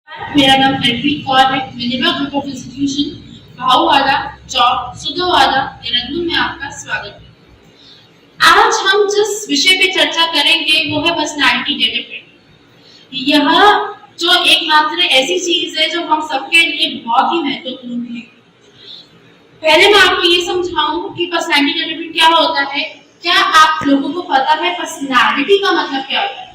मेरा नाम हरप्रीत कौर है। Minima group of institution Bhauwala चौक सुधोवाला देहरादून में आपका स्वागत है। आज हम जिस विषय पे चर्चा करेंगे वो है पर्सनालिटी डेवलपमेंट। यह जो एकमात्र ऐसी चीज है जो हम सबके लिए बहुत ही महत्वपूर्ण है। पहले मैं आपको ये समझाऊं कि पर्सनालिटी डेवलपमेंट क्या होता है। क्या आप लोगों को पता है पर्सनालिटी का मतलब क्या होता है?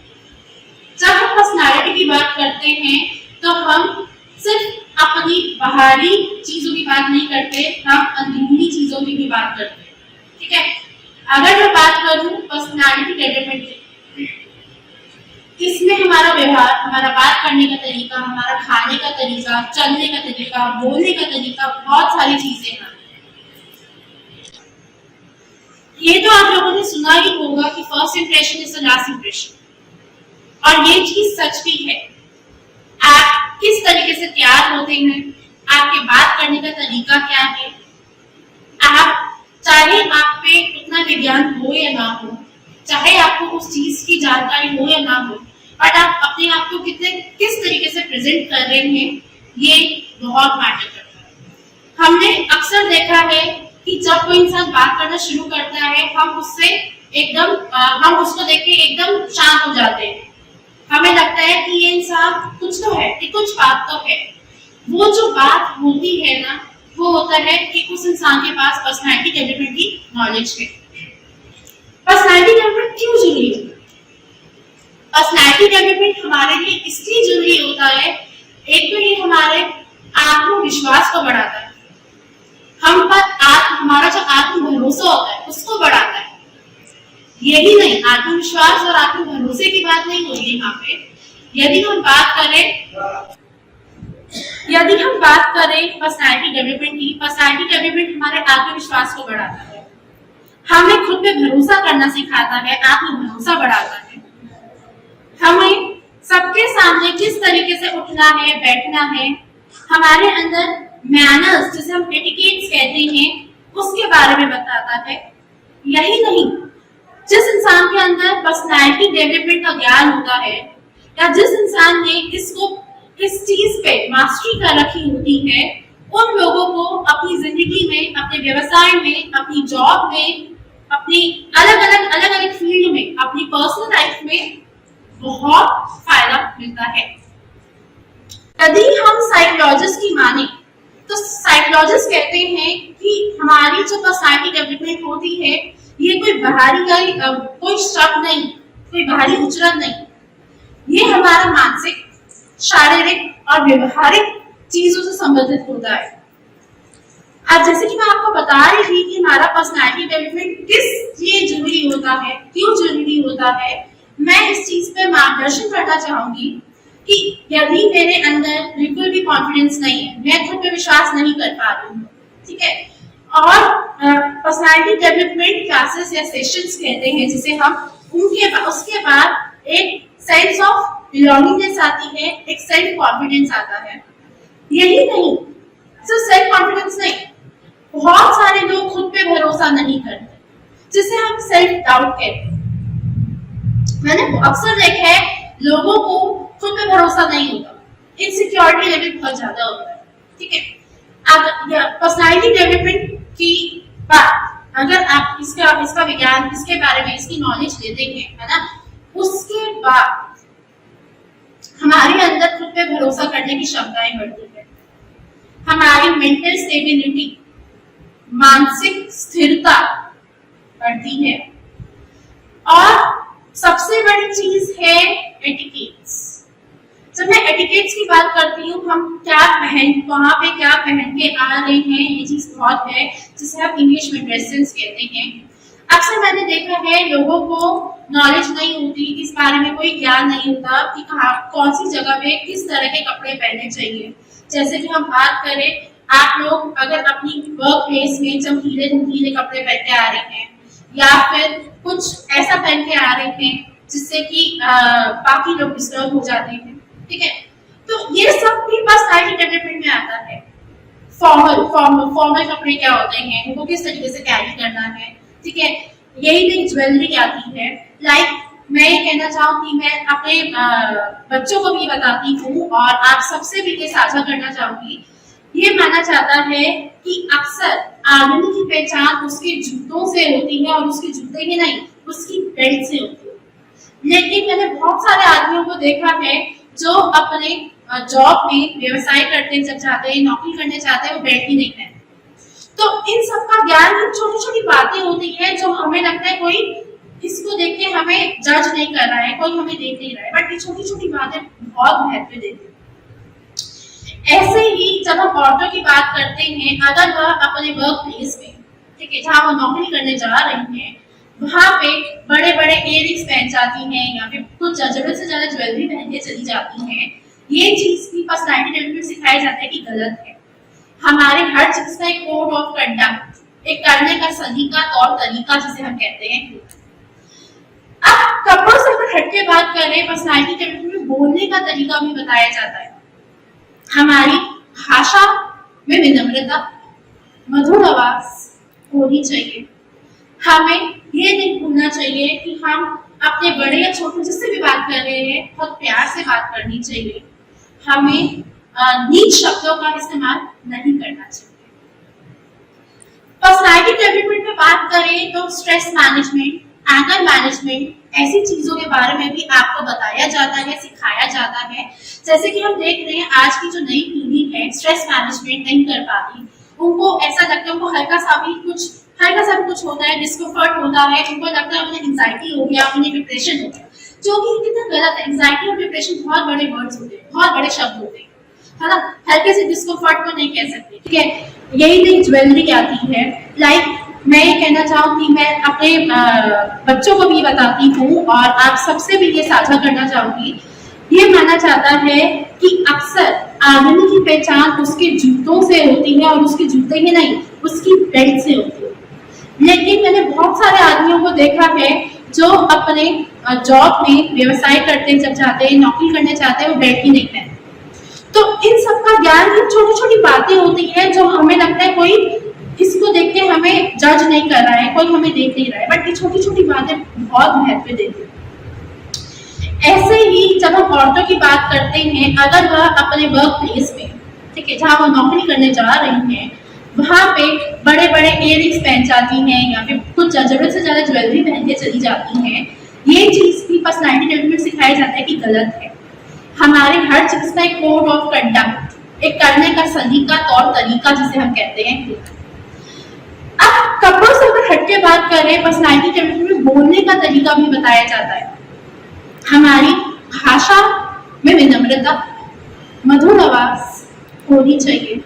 जब हम पर्सनालिटी की बात करते हैं तो हम सिर्फ अपनी बाहरी चीजों की बात नहीं करते, हम अंदरूनी चीजों की भी बात करते हैं। ठीक है, अगर मैं बात करूं पर्सनालिटी डेवलपमेंट की, इसमें हमारा व्यवहार, हमारा बात करने का तरीका, हमारा खाने का तरीका, चलने का तरीका, बोलने का तरीका, बहुत सारी चीजें हैं। ये तो आप लोगों ने सुना ही होगा कि first impression is the last impression, और ये चीज सच भी है। आप किस तरीके से तैयार होते हैं, आपके बात करने का तरीका क्या है, आप चाहे आप पे उतना विज्ञान हो या ना हो, चाहे आपको उस चीज की जानकारी हो या ना हो, बट आप अपने आप को किस तरीके से प्रेजेंट कर रहे हैं, ये बहुत मैटर करता है। हमने अक्सर देखा है कि जब कोई इंसान बात करना शुरू करता है, हम उसको देख के एकदम शांत हो जाते हैं। हमें लगता है कि ये इंसान कुछ तो है, कि कुछ बात तो है। वो जो बात होती है ना, वो होता है कि उस इंसान के पास पर्सनालिटी डेवलपमेंट की नॉलेज है। पर्सनालिटी डेवलपमेंट क्यों जरूरी है? पर्सनालिटी डेवलपमेंट हमारे लिए इसलिए जरूरी होता है, एक तो ये हमारे आत्मविश्वास को बढ़ाता है, हम पर हमारा जो आत्म भरोसा होता है उसको बढ़ाता है। यही नहीं, आत्मविश्वास और आत्म भरोसे की बात नहीं हो रही यहाँ पे। यदि हम बात करें पर्सनालिटी डेवलपमेंट की, पर्सनालिटी डेवलपमेंट हमारे आत्मविश्वास को बढ़ाता है, हमें खुद पे भरोसा करना सिखाता है, आत्म भरोसा बढ़ाता है। हमें सबके सामने किस तरीके से उठना है, बैठना है, हमारे अंदर मैनर्स जिसे हम एटिकेट्स कहते हैं, उसके बारे में बताता है। यही नहीं, जिस इंसान के अंदर पर्सनालिटी डेवलपमेंट का ज्ञान होता है, या जिस इंसान ने इस चीज पे मास्टरी कर रखी होती है, उन लोगों को अपनी जिंदगी में, अपने व्यवसाय में, अपनी जॉब में, अपनी अलग अलग फील्ड में, अपनी पर्सनल लाइफ में बहुत फायदा मिलता है। यदि हम साइकोलॉजिस्ट की माने तो साइकोलॉजिस्ट कहते हैं कि हमारी जो पर्सनालिटी डेवलपमेंट होती है, ये कोई बाहरी कोई शब्द नहीं, कोई बाहरी उच्चारण नहीं, ये हमारा मानसिक, शारीरिक और व्यवहारिक चीजों से संबंधित होता है। अब जैसे कि मैं आपको बता रही थी कि हमारा पर्सनालिटी डेवलपमेंट किस लिए जरूरी होता है, क्यों जरूरी होता है, मैं इस चीज पे मार्गदर्शन करना चाहूंगी कि यदि मेरे अंदर बिल्कुल भी कॉन्फिडेंस नहीं है, मैं खुद पे विश्वास नहीं कर पा रही हूँ, ठीक है, और पर्सनालिटी डेवलपमेंट क्लासेस या सेशंस कहते हैं जिसे हम, उसके बाद एक सेंस ऑफ बिलोंगिंगनेस आती है, एक सेल्फ कॉन्फिडेंस आता है। यही नहीं, सिर्फ सेल्फ कॉन्फिडेंस नहीं, बहुत सारे लोग खुद पे भरोसा नहीं करते, जिसे हम सेल्फ डाउट कहते हैं। मैंने अक्सर देखा है लोगों को खुद पे भरोसा नहीं होता, इनसिक्योरिटी लेवल बहुत ज्यादा होता है। ठीक है, अब पर्सनालिटी डेवलपमेंट की बात, अगर आप इसका विज्ञान, इसके बारे में इसकी नॉलेज लेते हैं, है ना, उसके बाद हमारे अंदर खुद पे भरोसा करने की क्षमताएं बढ़ती है, हमारी मेंटल स्टेबिलिटी, मानसिक स्थिरता बढ़ती है, और सबसे बड़ी चीज है एटिकेट्स। जब मैं एटिकेट्स की बात करती हूँ, हम वहां पे क्या पहन के आ रहे हैं, ये चीज बहुत है, जिसे हम इंग्लिश में ड्रेस सेंस कहते हैं। अक्सर मैंने देखा है लोगों को नॉलेज नहीं होती, इस बारे में कोई ज्ञान नहीं होता कि कौन सी जगह पे किस तरह के कपड़े पहनने चाहिए। जैसे कि हम बात करें, आप लोग अगर अपनी वर्क प्लेस में चमकीले कपड़े पहन के आ रहे हैं, या फिर कुछ ऐसा पहन के आ रहे हैं जिससे कि बाकी लोग डिस्टर्ब हो जाते हैं, ठीक है, तो ये सब भी पर्सनालिटी डेवलपमेंट में आता है। फॉर्मल कपड़े क्या होते हैं, वो किस तरीके से कैरी करना है, ठीक है, यही नहीं, ज्वेलरी आती है, लाइक मैं ये कहना चाहूंगी, मैं अपने बच्चों को भी बताती हूँ और आप सबसे भी ये साझा करना चाहूंगी। ये माना जाता है कि अक्सर आदमी की पहचान उसके जूतों से होती है, और उसके जूते ही नहीं, उसकी बेल्ट से होती है। लेकिन मैंने बहुत सारे आदमियों को देखा है जो अपने जॉब में व्यवसाय करते जब जाते हैं, नौकरी करने जाते हैं, वो बेल्ट ही नहीं पहनते। तो इन सब का ज्ञान, छोटी छोटी बातें होती है जो हमें लगता है कोई इसको देख के हमें जज नहीं कर रहा है, कोई हमें देख नहीं रहा है, बट ये छोटी छोटी बातें बहुत महत्व देती है। ऐसे ही जब हम औरतों की बात करते हैं, अगर वह अपने वर्क प्लेस में, ठीक है, जहाँ वो नौकरी करने जा रही हैं, वहां पे बड़े बड़े इयररिंग्स पहन जाती हैं या फिर कुछ जरूरत से ज्यादा ज्वेलरी पहन के चली जाती हैं, ये चीज भी पर्सनैलिटी डेवलपमेंट सिखाया जाता है कि गलत है। हमारे हर चीज का एक कोड ऑफ कंडक्ट, एक करने का सलीका, तौर तरीका जिसे हम कहते हैं। अब कपड़ों से अगर हटके बात करें, पर्सनैलिटी डेवलपमेंट में बोलने का तरीका भी बताया जाता है। हमारी भाषा में विनम्रता, मधुर आवाज होनी चाहिए। हमें ये नहीं भूलना चाहिए कि हम अपने बड़े या छोटे जिससे भी बात कर रहे हैं, बहुत प्यार से बात करनी चाहिए। हमें नीच शब्दों का इस्तेमाल नहीं करना चाहिए। पर्सनैलिटी डेवलपमेंट में बात करें तो स्ट्रेस मैनेजमेंट, एंगर मैनेजमेंट, ऐसी चीजों के बारे में भी आपको बताया जाता है, सिखाया जाता है। जैसे कि हम देख रहे हैं आज की जो नई पीढ़ी है, स्ट्रेस मैनेजमेंट नहीं कर पाती, उनको ऐसा लगता है, उनको हल्का सा भी कुछ होता है, डिस्कम्फर्ट होता है, उनको लगता है उन्हें एंजाइटी हो गया, उन्हें डिप्रेशन हो गया, जो कि कितना गलत है। एंजाइटी और डिप्रेशन बहुत बड़े वर्ड्स होते हैं, बहुत बड़े शब्द होते हैं, है ना। हल्के से डिस्कम्फर्ट को नहीं कह सकते, ठीक है। यही नहीं ज्वेलरी आती है, लाइक मैं ये कहना चाहूंगी, मैं अपने बच्चों को भी बताती हूँ और आप सबसे भी ये साझा करना चाहूंगी। ये माना जाता है कि अक्सर आदमी की पहचान उसके जूतों से होती है, और उसके जूते ही नहीं, उसकी बेल्ट से होती है। लेकिन मैंने बहुत सारे आदमियों को देखा है जो अपने जॉब में व्यवसाय करते जब जाते हैं, नौकरी करने जाते हैं, वो बेल्ट ही नहीं पहनते। तो इन सब का ज्ञान, छोटी छोटी बातें होती है जो हमें लगता है कोई इसको देख के हमें जज नहीं कर रहा है, कोई हमें देख नहीं रहा है, बट ये छोटी छोटी बातें बहुत महत्व देती है। ऐसे ही जब हम औरतों की बात करते हैं, अगर वह अपने वर्क प्लेस में, ठीक है, जहाँ वो नौकरी करने जा रही हैं, वहां पे बड़े बड़े इयररिंग्स पहन जाती हैं या फिर कुछ जरूरत से ज्यादा ज्वेलरी पहन के चली जाती हैं, ये चीज भी पर्सनैलिटी डेवलपमेंट सिखाया जाता है कि गलत है। हमारे हर चीज का एक कोड ऑफ कंडक्ट, एक करने का सलीका, तौर तरीका जिसे हम कहते हैं। अब कपड़ों से अगर हटके बात करें, पर्सनैलिटी डेवलपमेंट में बोलने का तरीका भी बताया जाता है। हमारी भाषा में विनम्रता, मधुर आवाज होनी चाहिए।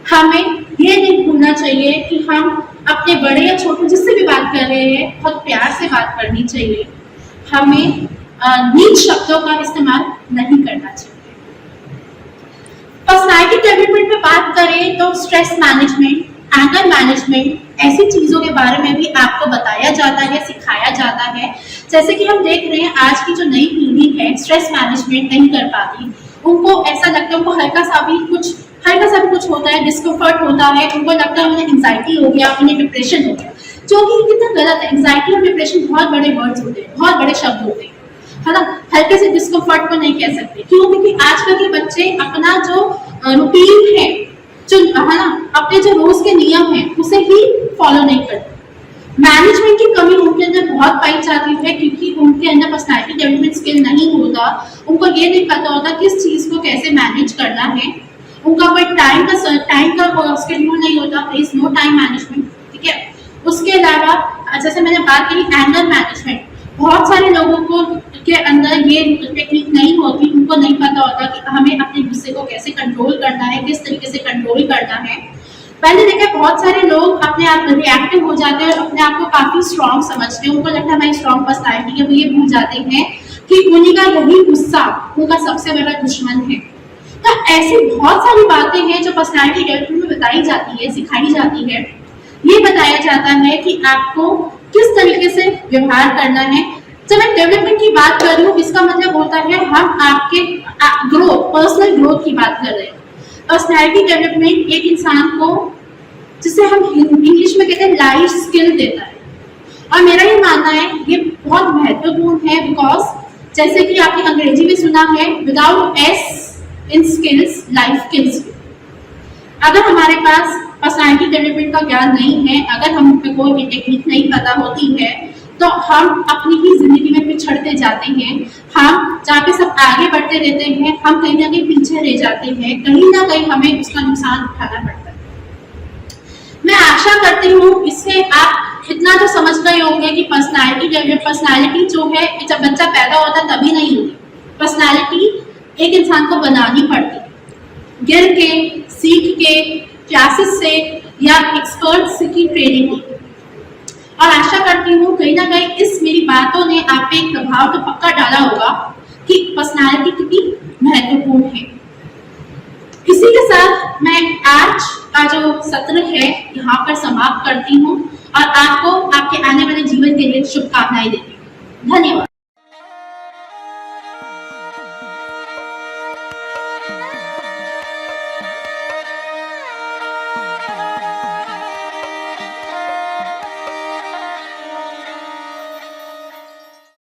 हमें ये नहीं भूलना चाहिए कि हम अपने बड़े या छोटे जिससे भी बात कर रहे हैं, बहुत प्यार से बात करनी चाहिए। हमें नीच शब्दों का इस्तेमाल नहीं करना चाहिए। पर्सनैलिटी डेवलपमेंट में बात करें तो स्ट्रेस मैनेजमेंट, एंगर मैनेजमेंट, ऐसी चीजों के बारे में भी आपको बताया जाता है, सिखाया जाता है। जैसे कि हम देख रहे हैं आज की जो नई पीढ़ी है, स्ट्रेस मैनेजमेंट नहीं कर पाती, उनको ऐसा लगता है, उनको हल्का सा भी कुछ होता है, डिस्कम्फर्ट होता है, उनको लगता है उन्हें एंजाइटी हो गया, उन्हें डिप्रेशन हो गया, जो कि कितना गलत है। एंजाइटी और डिप्रेशन बहुत बड़े वर्ड्स होते हैं, बहुत बड़े शब्द होते हैं, है ना। हल्के से डिस्कम्फर्ट को नहीं कह सकते। क्यों? क्योंकि आजकल के बच्चे अपना जो रूटीन है, जो है ना, अपने जो रोज के नियम है, उसे ही फॉलो नहीं करते। मैनेजमेंट की कमी उनके अंदर बहुत पाई जाती है, क्योंकि उनके अंदर पर्सनैलिटी डेवलपमेंट स्किल नहीं होता। उनको ये नहीं पता होता किस चीज को कैसे मैनेज करना है। उनका कोई टाइम का शेड्यूल नहीं होता, प्लीज नो टाइम मैनेजमेंट, ठीक है। उसके अलावा जैसे मैंने बात की एंगर मैनेजमेंट, बहुत सारे लोगों को के अंदर ये टेक्निक नहीं होती, उनको नहीं पता होता कि हमें अपने गुस्से को कैसे कंट्रोल करना है, किस तरीके से कंट्रोल करना है। मैंने देखा बहुत सारे लोग अपने आप रिएक्टिव हो जाते हैं और अपने आप को काफी स्ट्रॉन्ग समझते हैं, उनको लगता है हमारी स्ट्रॉन्ग पर्सनैलिटी है। वो ये भूल जाते हैं कि उन्हीं का यही गुस्सा उनका सबसे बड़ा दुश्मन है। तो ऐसी बहुत सारी बातें हैं जो पर्सनैलिटी डेवलपमेंट में बताई जाती है, सिखाई जाती है। ये बताया जाता है कि आपको किस तरीके से व्यवहार करना है। जब मैं डेवलपमेंट की बात कर रही हूँ, इसका मतलब होता है हम आपके ग्रोथ, पर्सनल ग्रोथ की बात कर रहे हैं। पर्सनैलिटी डेवलपमेंट एक इंसान को, जिसे हम इंग्लिश में कहते हैं, लाइफ स्किल देता है। और मेरा ये मानना है ये बहुत महत्वपूर्ण है, बिकॉज जैसे कि आपने अंग्रेजी में सुना है, विदाउट एस इन स्किल्स लाइफ किल्स। अगर हमारे पास पर्सनालिटी डेवलपमेंट का ज्ञान नहीं है, अगर हम पे कोई भी टेक्निक नहीं पता होती है, तो हम अपनी ही जिंदगी में पिछड़ते जाते हैं। हम जहाँ पे सब आगे बढ़ते रहते हैं, हम कहीं ना कहीं पीछे रह जाते हैं, कहीं ना कहीं हमें उसका नुकसान उठाना पड़ता है। मैं आशा करती हूँ इससे आप इतना तो समझ गए होंगे कि पर्सनालिटी जो है, जब बच्चा पैदा होता है तभी नहीं होती। पर्सनालिटी एक इंसान को बनानी पड़ती है, गिर के, सीख के, क्लासेस से या एक्सपर्ट की ट्रेनिंग की। और आशा करती हूँ कहीं ना कहीं इस मेरी बातों ने आप पे एक प्रभाव तो पक्का डाला होगा कि पर्सनालिटी कितनी महत्वपूर्ण है। इसी के साथ मैं आज का जो सत्र है यहाँ पर समाप्त करती हूँ और आपको आपके आने वाले जीवन के लिए शुभकामनाएं देती हूँ। धन्यवाद।